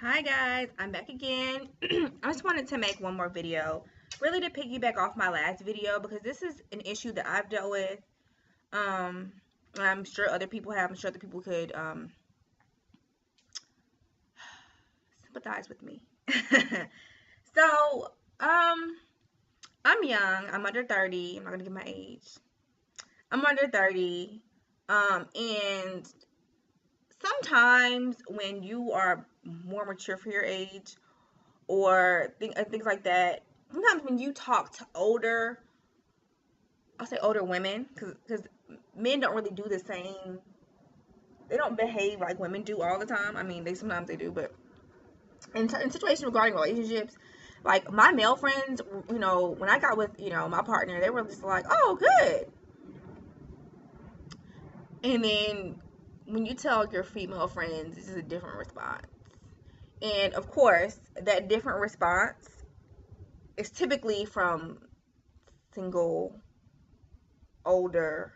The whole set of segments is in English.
Hi guys, I'm back again. I just wanted to make one more video, really to piggyback off my last video because this is an issue that I've dealt with. Um, I'm sure other people have. I'm sure other people could sympathize with me. So, I'm young. I'm under 30. I'm not gonna give my age. I'm under 30. And sometimes when you are more mature for your age, or things like that. Sometimes when you talk to I'll say older women, because men don't really do the same. They don't behave like women do all the time. I mean, sometimes they do, but in situations regarding relationships, like my male friends, when I got with my partner, they were just like, "Oh, good," and then when you tell your female friends, this is a different response. And of course, that different response is typically from single older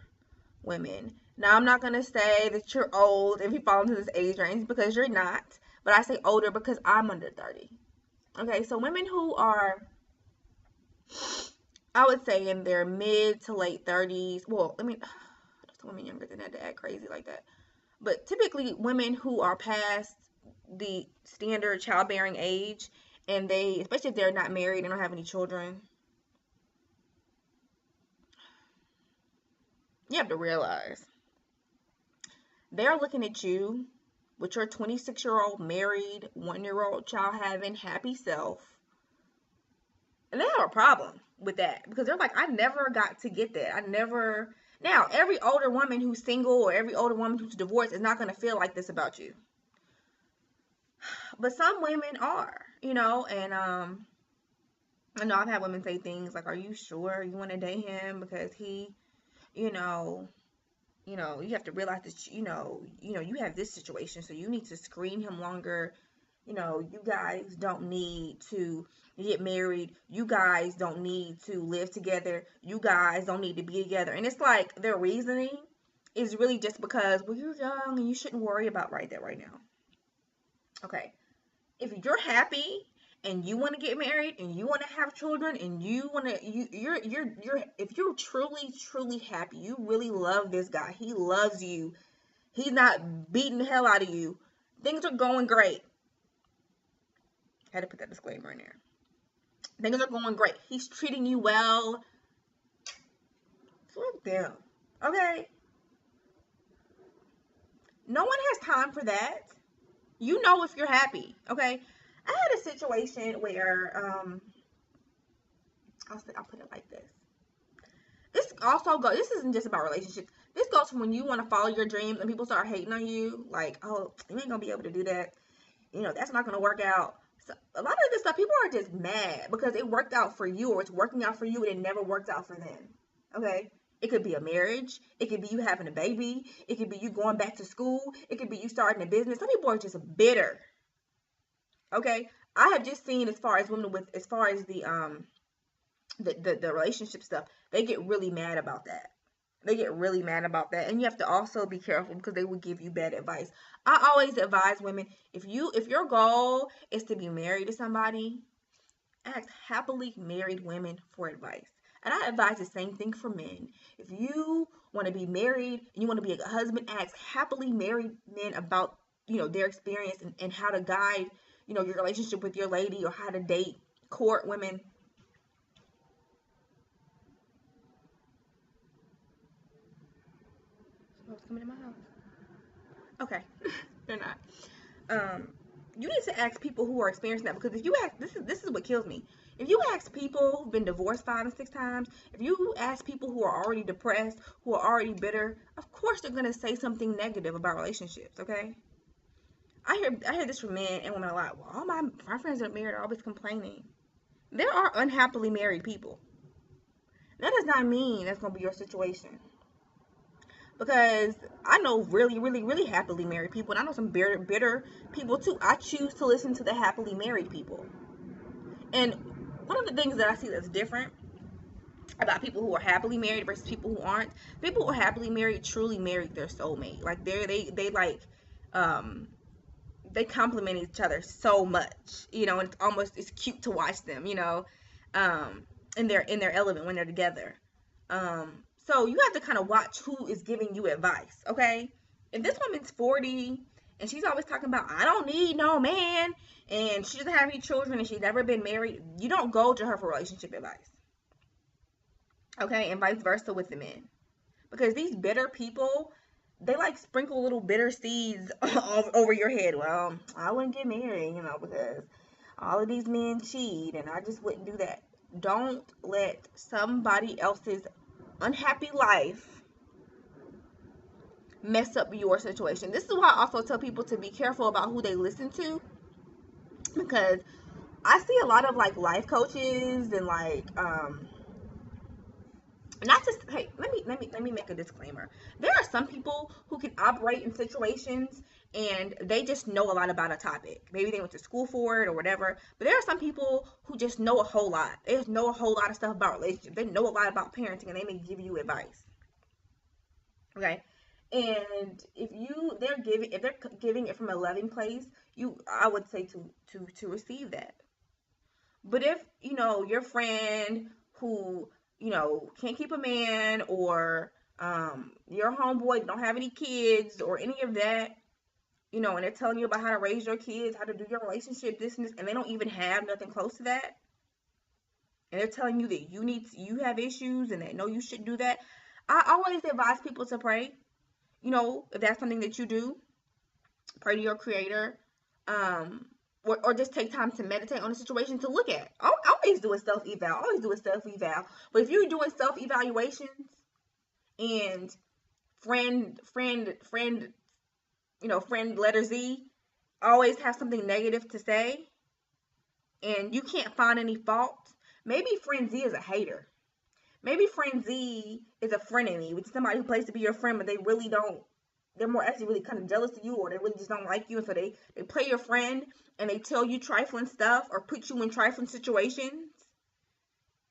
women. Now, I'm not going to say that you're old if you fall into this age range because you're not, but I say older because I'm under 30. Okay, so women who are, I would say, in their mid to late 30s. Well, I mean, there's women younger than that to act crazy like that. But typically, women who are past the standard childbearing age, and especially if they're not married and don't have any children, you have to realize they're looking at you with your 26-year-old married, 1-year-old child having happy self. And they have a problem with that because they're like, I never got to get that. I never. Now, every older woman who's single or every older woman who's divorced is not going to feel like this about you. But some women are, and I know I've had women say things like, are you sure you want to date him because he, you know, you have to realize that you have this situation, so you need to screen him longer. You guys don't need to get married. You guys don't need to live together. You guys don't need to be together. And it's like their reasoning is really just because, well, you're young and you shouldn't worry about that right now. Okay. If you're happy and you want to get married and you want to have children and you want to you're if you're truly happy, you really love this guy, he loves you, he's not beating the hell out of you, things are going great. Had to put that disclaimer in there. Things are going great, he's treating you well. Fuck them. Okay, no one has time for that. If you're happy. Okay, I had a situation where I'll put it like this. This isn't just about relationships. This goes from when you want to follow your dreams and people start hating on you, like, oh, you ain't gonna be able to do that. That's not gonna work out. So a lot of this stuff, people are just mad because it worked out for you, or it's working out for you and it never worked out for them. Okay? It could be a marriage. It could be you having a baby. It could be you going back to school. It could be you starting a business. Some people are just bitter. Okay? I have just seen, as far as women as far as the relationship stuff, they get really mad about that. They get really mad about that. And you have to also be careful because they will give you bad advice. I always advise women, if your goal is to be married to somebody, ask happily married women for advice. And I advise the same thing for men. If you want to be married and you want to be a husband, ask happily married men about, their experience and how to guide, your relationship with your lady, or how to date, court women. What's coming in my house? Okay, they're not. You need to ask people who are experiencing that, because if you ask, this is what kills me. If you ask people who've been divorced 5 and 6 times, if you ask people who are already depressed, who are already bitter, of course they're gonna say something negative about relationships. Okay, I hear this from men and women a lot. Well, all my friends that are married are always complaining. There are unhappily married people. That does not mean that's gonna be your situation. Because I know really, really, really happily married people, and I know some bitter people too. I choose to listen to the happily married people. And one of the things that I see that's different about people who are happily married versus people who aren't, people who are happily married truly married their soulmate. Like they like, um they complement each other so much, you know, and it's cute to watch them, you know, um, in their element when they're together. So you have to kind of watch who is giving you advice, okay? If this woman's 40 and she's always talking about I don't need no man and she doesn't have any children and she's never been married, you don't go to her for relationship advice, okay? And vice versa with the men, because these bitter people, they like sprinkle little bitter seeds over your head. Well, I wouldn't get married, you know, because all of these men cheat and I just wouldn't do that. Don't let somebody else's unhappy life mess up your situation. This is why I also tell people to be careful about who they listen to, because I see a lot of like life coaches and like not just, hey, let me make a disclaimer. There are some people who can operate in situations and they just know a lot about a topic. Maybe they went to school for it or whatever. But there are some people who just know a whole lot. They just know a whole lot of stuff about relationships. They know a lot about parenting and they may give you advice. Okay? And if they're giving it from a loving place, I would say to receive that. But if, you know, your friend who, you know, can't keep a man, or your homeboy don't have any kids or any of that, you know, and they're telling you about how to raise your kids, how to do your relationship, this and this, and they don't even have nothing close to that, and they're telling you that you have issues and they know you shouldn't do that, I always advise people to pray. You know, if that's something that you do, pray to your creator. Or just take time to meditate on the situation to look at. I always do a self-eval. But if you're doing self-evaluations and friend, you know, friend letter Z always have something negative to say and you can't find any fault, maybe friend Z is a hater. Maybe friend Z is a frenemy, which is somebody who plays to be your friend, but they really don't. They're more actually really kind of jealous of you, or they really just don't like you, and so they play your friend and they tell you trifling stuff or put you in trifling situations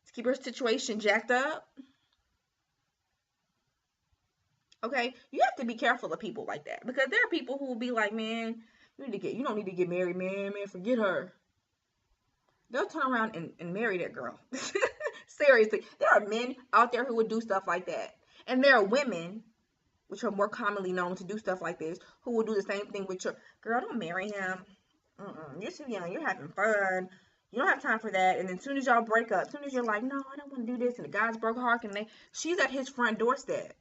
to keep your situation jacked up. Okay, you have to be careful of people like that, because there are people who will be like, man, you don't need to get married, man, forget her. They'll turn around and marry that girl. Seriously, there are men out there who would do stuff like that, and there are women, which are more commonly known to do stuff like this, who will do the same thing with your girl. Don't marry him. You're too young. You're having fun. You don't have time for that. And then as soon as y'all break up, as soon as you're like, no, I don't want to do this, and the guy's broke heart, and she's at his front doorstep.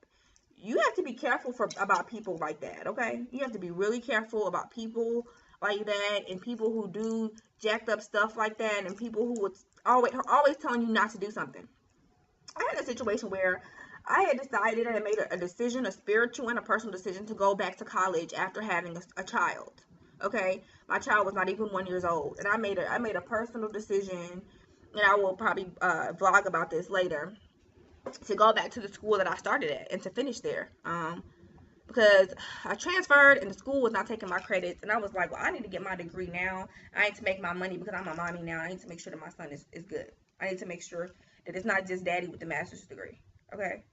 You have to be careful about people like that, okay? You have to be really careful about people like that, and people who do jacked up stuff like that, and people who would always telling you not to do something. I had a situation where I had decided, and I made a decision, a spiritual and a personal decision, to go back to college after having a child. Okay, my child was not even 1 year old, and I made a personal decision, and I will probably vlog about this later, to go back to the school that I started at and to finish there. Because I transferred and the school was not taking my credits, and I was like, well, I need to get my degree now. I need to make my money because I'm a mommy now. I need to make sure that my son is good. I need to make sure that it's not just daddy with the master's degree. Okay.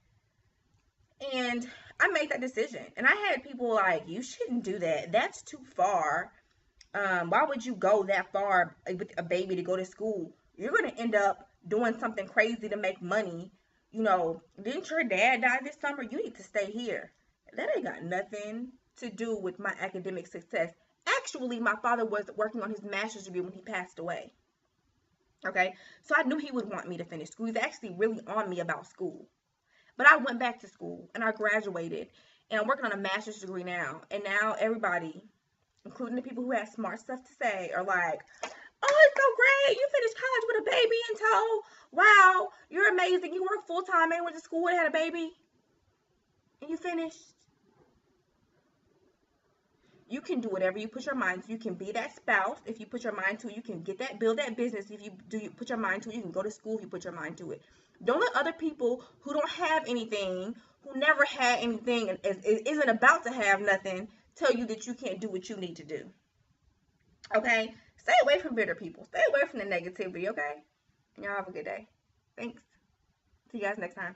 And I made that decision, and I had people like, you shouldn't do that. That's too far. Why would you go that far with a baby to go to school? You're going to end up doing something crazy to make money. You know, didn't your dad die this summer? You need to stay here. That ain't got nothing to do with my academic success. Actually, my father was working on his master's degree when he passed away. Okay, so I knew he would want me to finish school. He's actually really on me about school. But I went back to school and I graduated, and I'm working on a master's degree now. And now everybody, including the people who have smart stuff to say, are like, oh, it's so great. You finished college with a baby in tow. Wow, you're amazing. You work full time and went to school and had a baby. And you finished. You can do whatever you put your mind to. You can be that spouse if you put your mind to it. You can build that business if you put your mind to it. You can go to school if you put your mind to it. Don't let other people who don't have anything, who never had anything, and isn't about to have nothing, tell you that you can't do what you need to do. Okay? Stay away from bitter people. Stay away from the negativity, okay? And y'all have a good day. Thanks. See you guys next time.